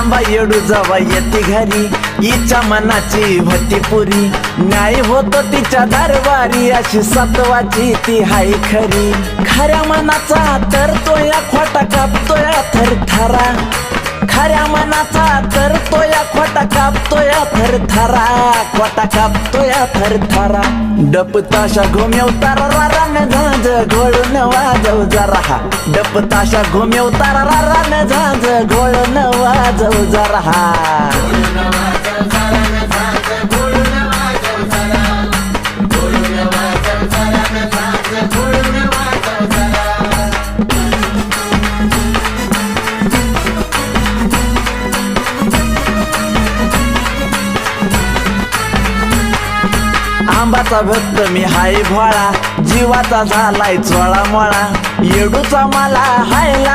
आंबा येडू जवा येते घरी हिच्या मनाची होती पुरी न्याय होतो तिच्या दरबारी अशी सत्वाची ती हाय खरी खऱ्या मनाचा तर तो या खोटा कापतोय थरथरा खऱ्या मनाचा तर तो या खोटा कापतोय थरथरा खोटा कापतोय थरथरा डप ताशा घुमेव तारारान झांज घोळून वाजव जरा हा डप ताशा घुमेव तारारान झांज घोळून वाजव जरा हा आंबाचा भक्त मी हाय भोळा जीवाचा झालाय चोळा मोळा येडूचा मला हायला